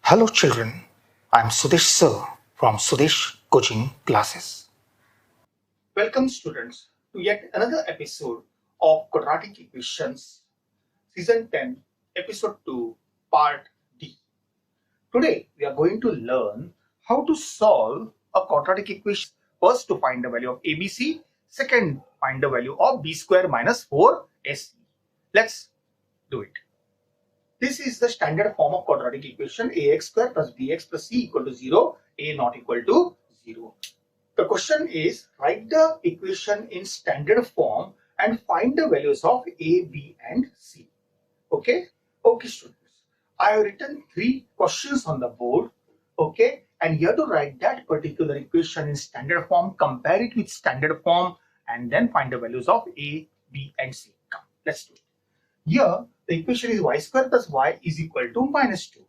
Hello children, I am Sudesh sir from Sudesh Coaching Classes. Welcome students to yet another episode of Quadratic Equations Season 10 Episode 2 Part D. Today we are going to learn how to solve a quadratic equation. First to find the value of ABC, second find the value of b square minus 4ac. Let's do it. This is the standard form of quadratic equation ax square plus bx plus c equal to 0, a not equal to 0. The question is write the equation in standard form and find the values of a, b and c. Okay? Okay students. I have written 3 questions on the board. Okay? And you have to write that particular equation in standard form, compare it with standard form and then find the values of a, b and c. Come, let's do it. Here the equation is y square plus y is equal to minus 2.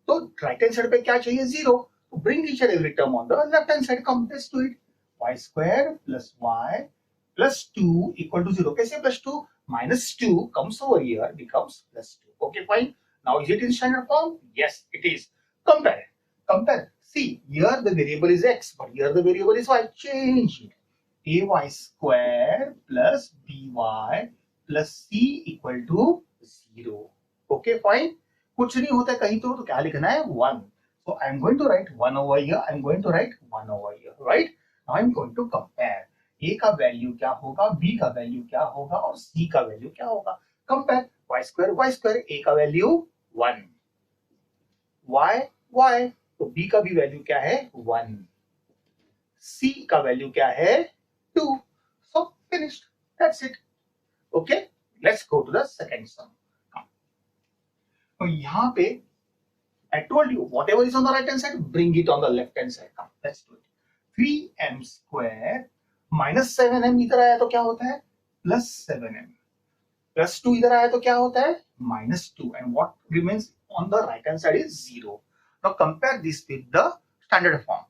तो right hand side पे क्या चाहिए 0. तो bring each and every term on the left hand side. Come, let's do it. Y square plus y plus 2 equal to 0. कैसे plus 2? Minus 2 comes over here, becomes plus 2. Okay, fine. Now is it in standard form? Yes, it is. Compare. Compare. See, here the variable is x, but here the variable is y. Change it. ay square plus by plus c equal to 0. Okay, fine. कुछ नहीं होता कहीं तो क्या लिखना है 1. So I'm going to write 1 over here. I'm going to write 1 over here. Right? Now I'm going to compare. A का value क्या होगा, B का वैल्यू क्या होगा और C का वैल्यू क्या होगा. Compare y square. A का वैल्यू 1. y. तो B का भी वैल्यू क्या है 1. C का वैल्यू क्या है 2. So finished. That's it. Okay, let's go to the second sum. तो यहाँ पे I told you whatever is on the right hand side, bring it on the left hand side. Come, let's do it. 3m square minus 7m इधर आया तो क्या होता है plus 7m plus 2 इधर आया तो क्या होता है minus 2 and what remains on the right hand side is 0. Now compare this with the standard form.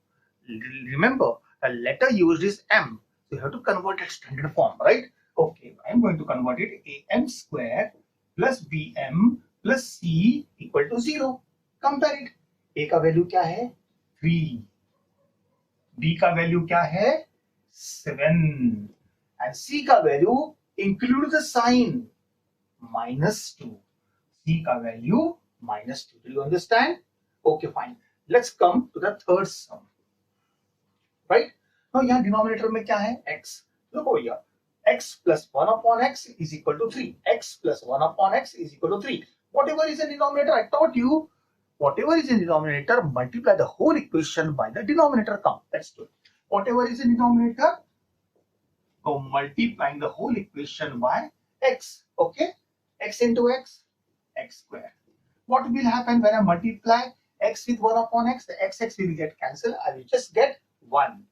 Remember the letter used is m, so you have to convert it standard form, right? Okay, I'm going to convert it am square plus bm plus c equal to 0. Compare it. A का value क्या है 3, B का value क्या है 7 and C का value include the sign -2. C का value -2. Do you understand? Okay, fine. Let's come to the third sum. Right? Now यहाँ denominator में क्या है x. Look over here. X plus 1 upon x is equal to 3. X plus 1 upon x is equal to 3. Whatever is in denominator, I taught you, whatever is in denominator, multiply the whole equation by the denominator. Come, let's do it. Whatever is in denominator, go multiplying the whole equation by x. Okay? X into x, x square. What will happen when I multiply x with 1 upon x? The x will get cancelled. I will just get 1.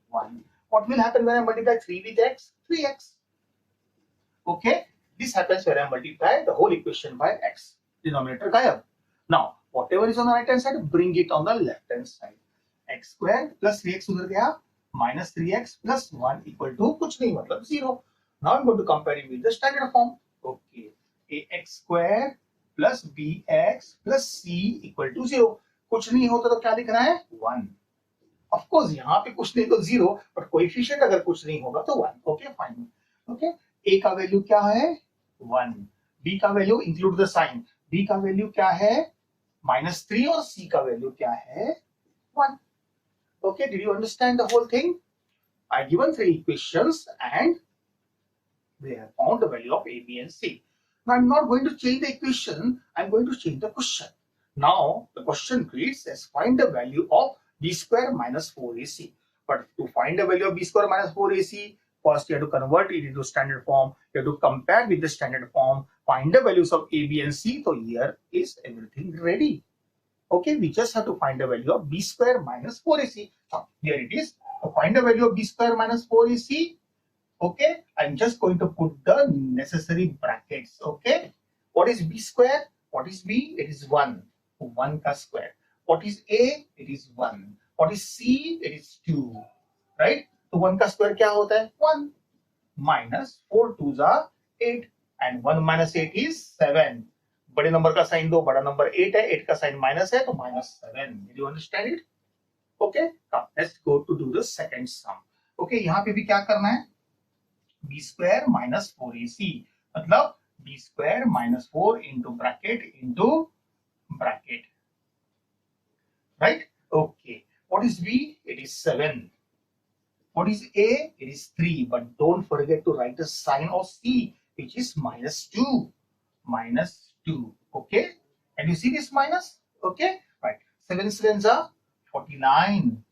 What will happen when I multiply 3 with x? 3x. Okay? This happens when I multiply the whole equation by x. Denominator gayab. Now, whatever is on the right hand side, bring it on the left hand side. X square plus 3x udhar gaya, minus 3x plus 1 equal to kuch nahi matlab 0. Now I'm going to compare it with the standard form. Okay. ax square plus bx plus c equal to 0. कुछ नहीं होता तो क्या लिखना है 1. Of course यहाँ पे कुछ नहीं तो 0, but कोएफिशिएंट अगर कुछ नहीं होगा तो 1. Okay, fine. Okay, a का वैल्यू क्या है 1. b का value include the sign. b का वैल्यू क्या है -3 और c का वैल्यू क्या है 1. Okay, did you understand the whole thing? I given 3 equations and we have found the value of a, b and c. Now I'm not going to change the equation, I'm going to change the question. Now the question reads as find the value of b square minus 4ac. But to find the value of b square minus 4ac, first you have to convert it into standard form. You have to compare with the standard form, find the values of a, b and c. So here is everything ready. Okay, we just have to find the value of b square minus 4ac. So here it is. To find the value of b square minus 4ac, okay, I'm just going to put the necessary brackets. Okay, what is b square? What is b? It is 1. 1 ka square. What is a? It is 1. What is c? It is 2. Right? So 1 का square क्या होता है 1 minus 4 2s are 8 and 1 minus 8 is 7. बड़े number का sign दो, बड़ा number 8 है, 8 का साइन माइनस है तो -7. Did you understand it? Okay, now let's go to do the second sum. Okay, यहाँ पे भी क्या करना है, b square minus 4ac, मतलब b square minus 4 into bracket, right? Okay, what is b? It is 7. What is a? It is 3. But don't forget to write the sign of c, which is -2. -2. Okay? And you see this minus? Okay? Right. 7 sevens are 49.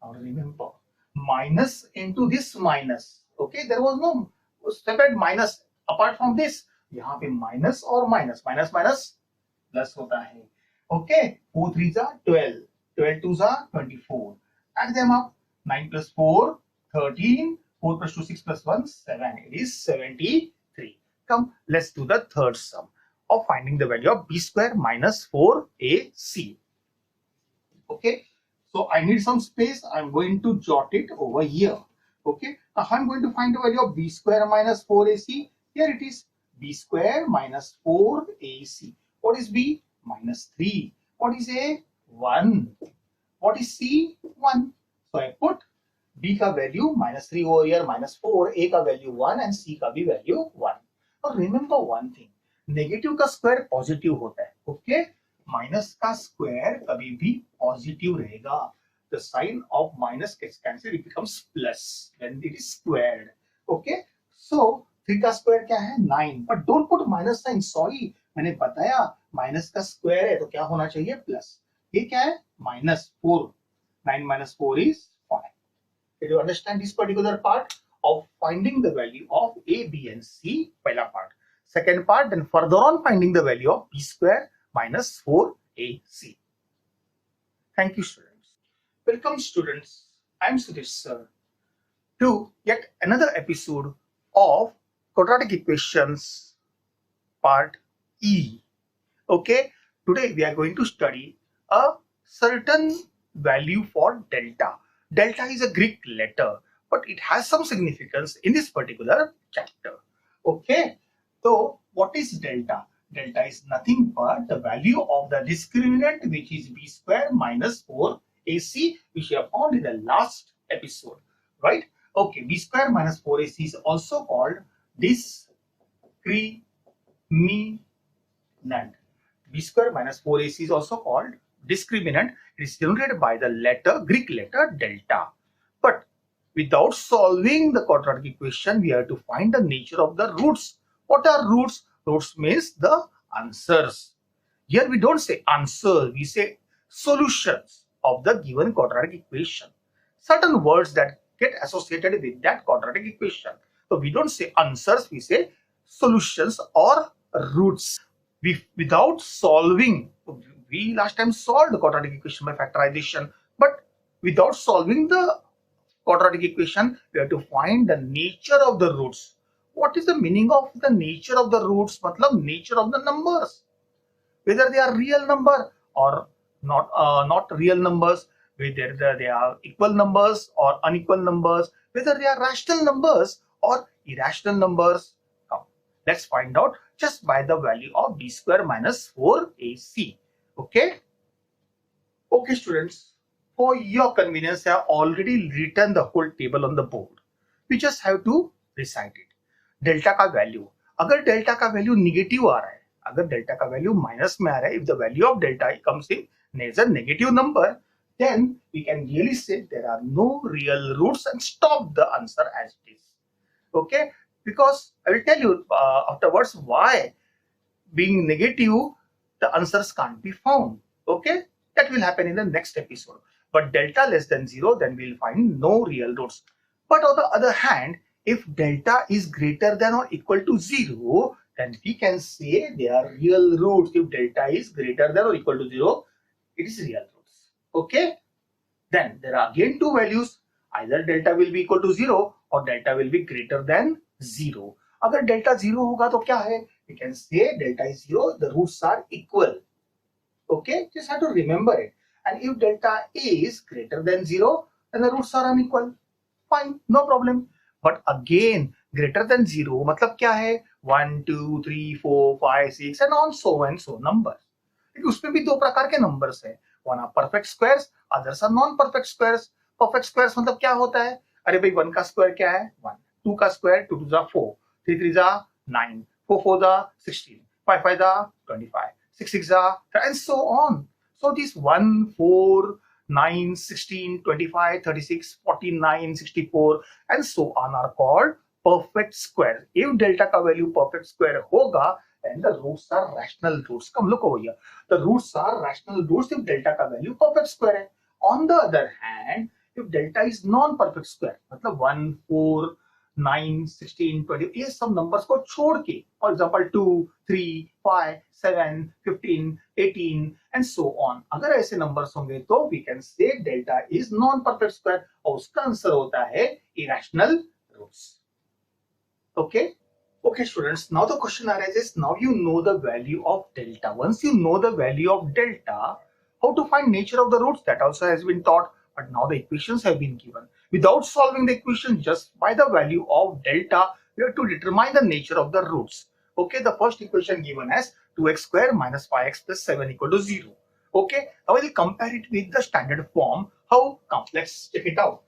Now remember, minus into this minus. Okay? There was no separate minus apart from this. यहाँ पे minus और minus plus होता है. Okay? 4 threes are 12. 12 twos are 24. Add them up. 9 plus 4, 13. 4 plus 2, 6 plus 1, 7. It is 73. Come, let's do the third sum of finding the value of b square minus 4ac. Okay, so I need some space. I'm going to jot it over here. Okay, now how I'm going to find the value of b square minus 4ac? Here it is, b square minus 4ac. What is b? -3. What is a? 1. What is c? 1. So I put b का value -3 over here, -4, a का value 1 and c का भी value 1. Now remember one thing, negative का square positive होता है. Okay, minus का square कभी भी पॉजिटिव रहेगा. The sign of minus gets cancel, it becomes plus when it is squared. Okay, so 3 का स्क्वायर क्या है? 9. But don't put minus sign. Sorry, मैंने बताया माइनस का स्क्वायर है तो क्या होना चाहिए? प्लस. ये क्या है? -4. 9 minus 4 is 5. Did you understand this particular part of finding the value of a, b and c? पहला part. Second part, then further on finding the value of b square minus 4ac. Thank you, students. Welcome, students. I am Sudhesh sir to yet another episode of quadratic equations part E. Okay, today we are going to study a certain value for delta. Delta is a Greek letter, but it has some significance in this particular chapter. Okay, so what is delta? Delta is nothing but the value of the discriminant, which is b square minus 4ac, which we have found in the last episode, right? Okay, b square minus 4ac is also called discriminant. B square minus 4ac is also called discriminant. It is denoted by the Greek letter delta. But without solving the quadratic equation, we have to find the nature of the roots. What are roots? Roots means the answers. Here we don't say answer, we say solutions of the given quadratic equation. Certain words that get associated with that quadratic equation. So we don't say answers, we say solutions or roots. Without solving, we last time solved the quadratic equation by factorization, but without solving the quadratic equation, we have to find the nature of the roots. What is the meaning of the nature of the roots? Matlab nature of the numbers, whether they are real number or not real numbers, whether they are equal numbers or unequal numbers, whether they are rational numbers or irrational numbers. Now, let's find out just by the value of b square minus 4ac. Okay, students, for your convenience, I have already written the whole table on the board. We just have to recite it. Delta का value, अगर delta का value negative आ रहा है, अगर delta का value minus में आ रहा है, if the value of delta comes in as a negative number, then we can really say there are no real roots and stop the answer as it is. Okay, because I will tell you afterwards why being negative the answers can't be found. Okay, that will happen in the next episode. But delta less than 0, then we'll find no real roots. But on the other hand, if delta is greater than or equal to 0, then we can say they are real roots. If delta is greater than or equal to 0, it is real roots. Okay, then there are again two values. Either delta will be equal to 0 or delta will be greater than 0. अगर delta 0 होगा तो क्या है? We can say delta is 0, the roots are equal. Okay, just have to remember it. And if delta is greater than 0, then the roots are unequal. Fine, no problem. But again, greater than 0 मतलब क्या है 1 2 3 4 5 6 and on so and so number. उसमें भी दो प्रकार के numbers है, one are perfect squares, others are non perfect squares. Perfect squares मतलब क्या होता है, अरे भाई 1 का स्क्वायर क्या है 1, 2 का स्क्वायर 2 2 जा 4, 3 3 जा 9, 4 4 जा 16, 5 5 जा 25, 6 6 जा and so on. So these 1 4 9 16 25 36 49 64 and so on are called perfect square. If delta का value perfect square होगा and the roots are rational roots, come look over here, the roots are rational roots if delta का value perfect square है. On the other hand, if delta is non perfect square मतलब 1 4 9 16 20 ये सब numbers को छोड़ के, for example 2 3 5 7 15 18 and so on, अगर ऐसे नंबर्स होंगे तो we can say delta is non perfect square और उसका आंसर होता है irrational roots. Okay okay students, now the question arises, now you know the value of delta. Once you know the value of delta, how to find nature of the roots, that also has been taught, but now the equations have been given. Without solving the equation, just by the value of delta we have to determine the nature of the roots. Okay, the first equation given as 2x square minus 5x plus 7 equal to 0. Okay, now we'll compare it with the standard form. How come, let's check it out.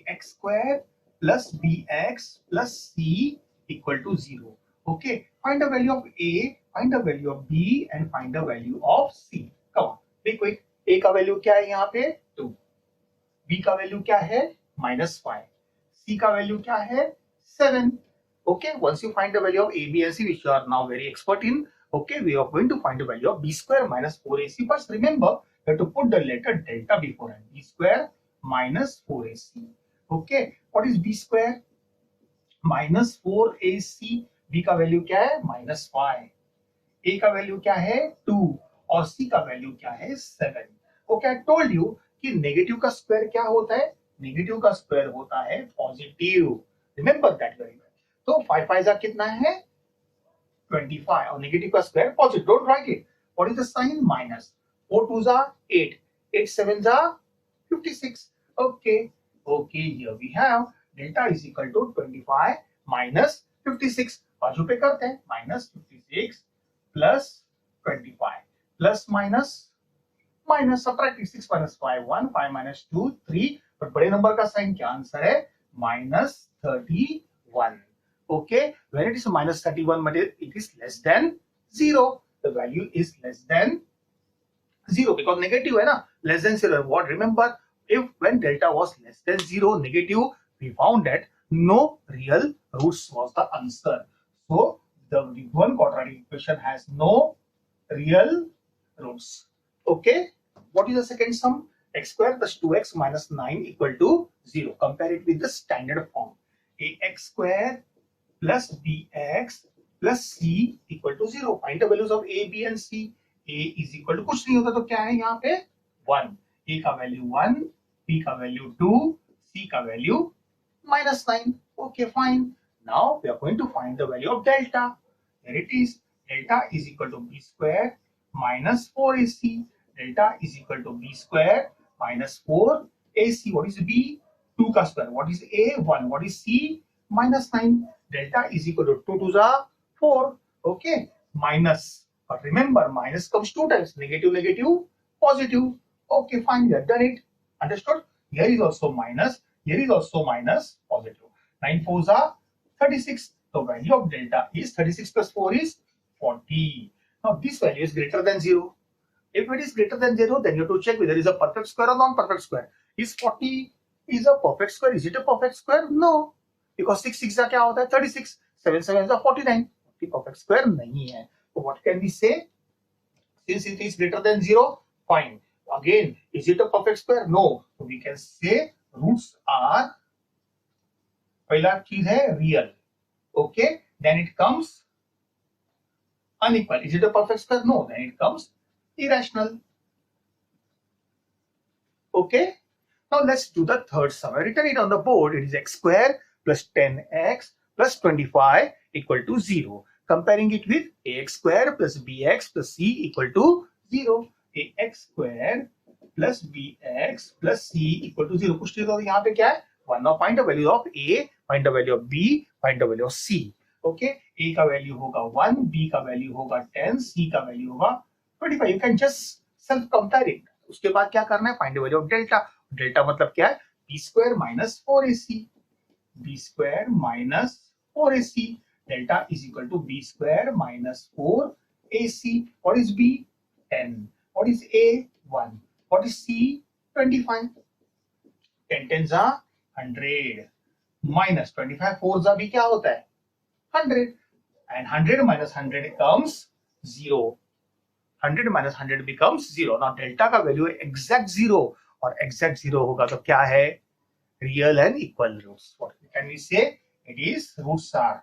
Ax square plus bx plus c equal to 0. Okay, find the value of a, find the value of b and find the value of c. Come on, be quick. a का value क्या है यहाँ पे 2, b का value क्या है -5, c का value क्या है 7. Okay, once you find the value of a, b and c, which you are now very expert in, okay, we are going to find the value of b square minus 4ac. But remember, you have to put the letter delta before it. b square minus 4ac. Okay, what is b square minus 4ac? b का value क्या है -5, a का value क्या है 2 और c का value क्या है 7. ओके, आई टोल्ड यू कि नेगेटिव का स्क्वायर क्या होता है, नेगेटिव का स्क्वायर होता है positive, remember that very well. तो 5 5 जा कितना है 25 और नेगेटिव का square positive, don't write it. What is the sign minus, 4 2 जा 8, 8 7 जा 56. Okay okay, here we have delta is equal to 25 minus 56. बाजू पे करते हैं -56 plus 25 plus minus minus, subtract 6 minus 5 1, 5 minus 2 3, पर बड़े नंबर का साइन क्या आंसर है -31. Okay, when it is -31 it is less than 0, the value is less than 0 because negative है ना, less than 0. what, remember, if when delta was less than 0 negative, we found that no real roots was the answer. So the one quadratic equation has no real roots. Okay, what is the second sum? X square plus 2x minus 9 equal to 0. Compare it with the standard form. Ax square plus bx plus c equal to 0. Find the values of a, b and c. a is equal to कुछ नहीं होता तो क्या है यहाँ पे 1. a का value 1, b का वैल्यू 2, c का value -9. Okay, fine. Now we are going to find the value of delta. Here it is. Delta is equal to b square minus 4ac. Delta is equal to b square minus 4ac. What is b? 2 का square. What is a? 1. What is c? -9. Delta is equal to 2 to the 4. Okay. Minus. But remember, minus comes 2 times. Negative, negative, positive. Okay, fine. We have done it. Understood? Here is also minus. Here is also minus, positive. 9 4s are 36. The value of delta is 36 plus 4 is 40. Now this value is greater than 0. If it is greater than 0, then you have to check whether it is a perfect square or non-perfect square. Is 40 is a perfect square? Is it a perfect square? No. Because 6 6 क्या होता है 36, 7 7 is 49. Perfect square नहीं है. So what can we say? Since it is greater than 0, fine. Again, is it a perfect square? No. So we can say roots are, पहला चीज है real. Okay, then it comes unequal. Is it a perfect square? No, then it comes irrational. Okay, now let's do the third sum. I written it on the board. It is x square plus 10x plus 25 equal to 0. Comparing it with ax square plus bx plus c equal to 0. ax square plus bx plus c equal to 0. कुछ चीज यहाँ पे क्या है 1. Now find the value of A, find the value of B, find the value of C. Okay, A का value होगा 1, B का value होगा 10, C का वैल्यू होगा 25. You can just self compare it. उसके बाद क्या करना है? Find the value of delta. Delta मतलब क्या है? B square minus 4AC. B square minus 4AC. Delta is equal to B square minus 4AC. What is B? 10. What is A? 1. What is C? 25. 10 tens are 100 minus 25 fours are भी क्या होता है? 100. And 100 minus 100 becomes 0. 100 minus 100 becomes 0. Now delta का value है exact 0 और exact 0 होगा तो क्या है? Real and equal roots. What can we say? It is roots are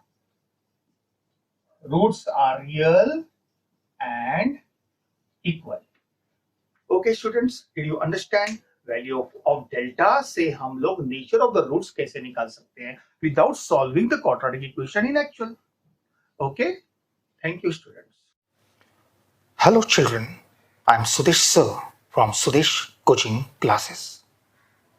real and equal. Okay students, did you understand? Value of delta से हम लोग नेचर ऑफ द रूट्स कैसे निकाल सकते हैं without solving the quadratic equation in actual. Okay, thank you students. Hello children, I am Sudesh sir from Sudesh coaching classes.